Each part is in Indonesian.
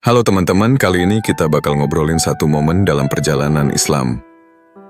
Halo teman-teman, kali ini kita bakal ngobrolin satu momen dalam perjalanan Islam.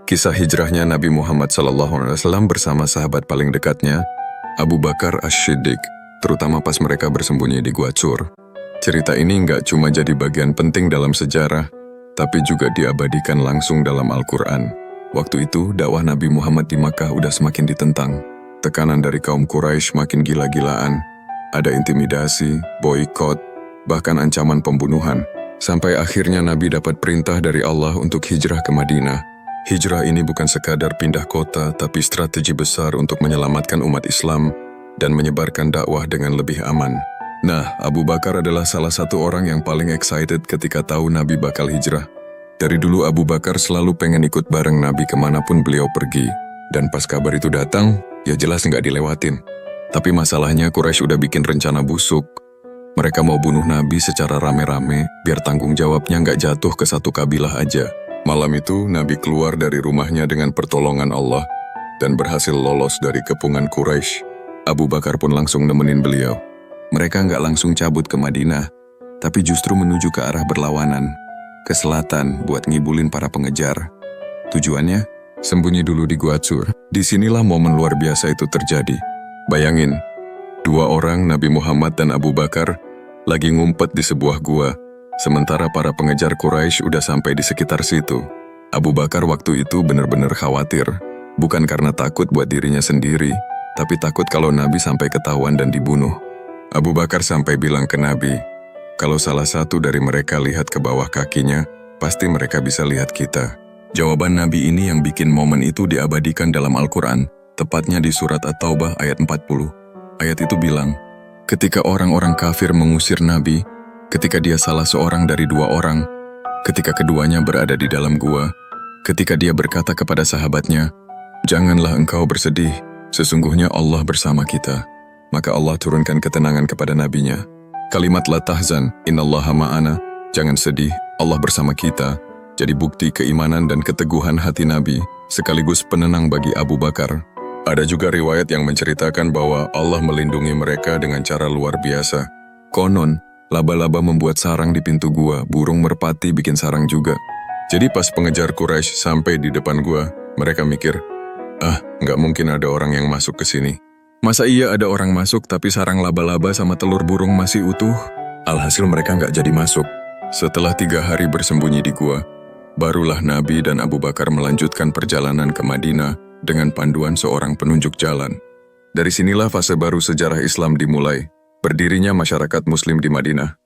Kisah hijrahnya Nabi Muhammad SAW bersama sahabat paling dekatnya, Abu Bakar As-Siddiq, terutama pas mereka bersembunyi di Gua Tsur. Cerita ini nggak cuma jadi bagian penting dalam sejarah, tapi juga diabadikan langsung dalam Al-Quran. Waktu itu, dakwah Nabi Muhammad di Makkah udah semakin ditentang. Tekanan dari kaum Quraisy makin gila-gilaan. Ada intimidasi, boikot, bahkan ancaman pembunuhan. Sampai akhirnya Nabi dapat perintah dari Allah untuk hijrah ke Madinah. Hijrah ini bukan sekadar pindah kota, tapi strategi besar untuk menyelamatkan umat Islam dan menyebarkan dakwah dengan lebih aman. Nah, Abu Bakar adalah salah satu orang yang paling excited ketika tahu Nabi bakal hijrah. Dari dulu Abu Bakar selalu pengen ikut bareng Nabi kemanapun beliau pergi. Dan pas kabar itu datang, ya jelas nggak dilewatin. Tapi masalahnya Quraisy udah bikin rencana busuk. Mereka mau bunuh Nabi secara rame-rame, biar tanggung jawabnya nggak jatuh ke satu kabilah aja. Malam itu, Nabi keluar dari rumahnya dengan pertolongan Allah, dan berhasil lolos dari kepungan Quraisy. Abu Bakar pun langsung nemenin beliau. Mereka nggak langsung cabut ke Madinah, tapi justru menuju ke arah berlawanan, ke selatan buat ngibulin para pengejar. Tujuannya? Sembunyi dulu di Gua Tsur. Disinilah momen luar biasa itu terjadi. Bayangin, dua orang Nabi Muhammad dan Abu Bakar lagi ngumpet di sebuah gua, sementara para pengejar Quraisy udah sampai di sekitar situ. Abu Bakar waktu itu benar-benar khawatir, bukan karena takut buat dirinya sendiri, tapi takut kalau Nabi sampai ketahuan dan dibunuh. Abu Bakar sampai bilang ke Nabi, kalau salah satu dari mereka lihat ke bawah kakinya, pasti mereka bisa lihat kita. Jawaban Nabi ini yang bikin momen itu diabadikan dalam Al-Quran, tepatnya di surat At-Taubah ayat 40. Ayat itu bilang, ketika orang-orang kafir mengusir Nabi, ketika dia salah seorang dari dua orang, ketika keduanya berada di dalam gua, ketika dia berkata kepada sahabatnya, janganlah engkau bersedih, sesungguhnya Allah bersama kita. Maka Allah turunkan ketenangan kepada nabinya. Kalimat la tahzan, innallaha ma'ana, jangan sedih, Allah bersama kita, jadi bukti keimanan dan keteguhan hati Nabi, sekaligus penenang bagi Abu Bakar. Ada juga riwayat yang menceritakan bahwa Allah melindungi mereka dengan cara luar biasa. Konon, laba-laba membuat sarang di pintu gua, burung merpati bikin sarang juga. Jadi pas pengejar Quraisy sampai di depan gua, mereka mikir, nggak mungkin ada orang yang masuk ke sini. Masa iya ada orang masuk tapi sarang laba-laba sama telur burung masih utuh? Alhasil mereka nggak jadi masuk. Setelah 3 hari bersembunyi di gua, barulah Nabi dan Abu Bakar melanjutkan perjalanan ke Madinah dengan panduan seorang penunjuk jalan. Dari sinilah fase baru sejarah Islam dimulai, berdirinya masyarakat Muslim di Madinah.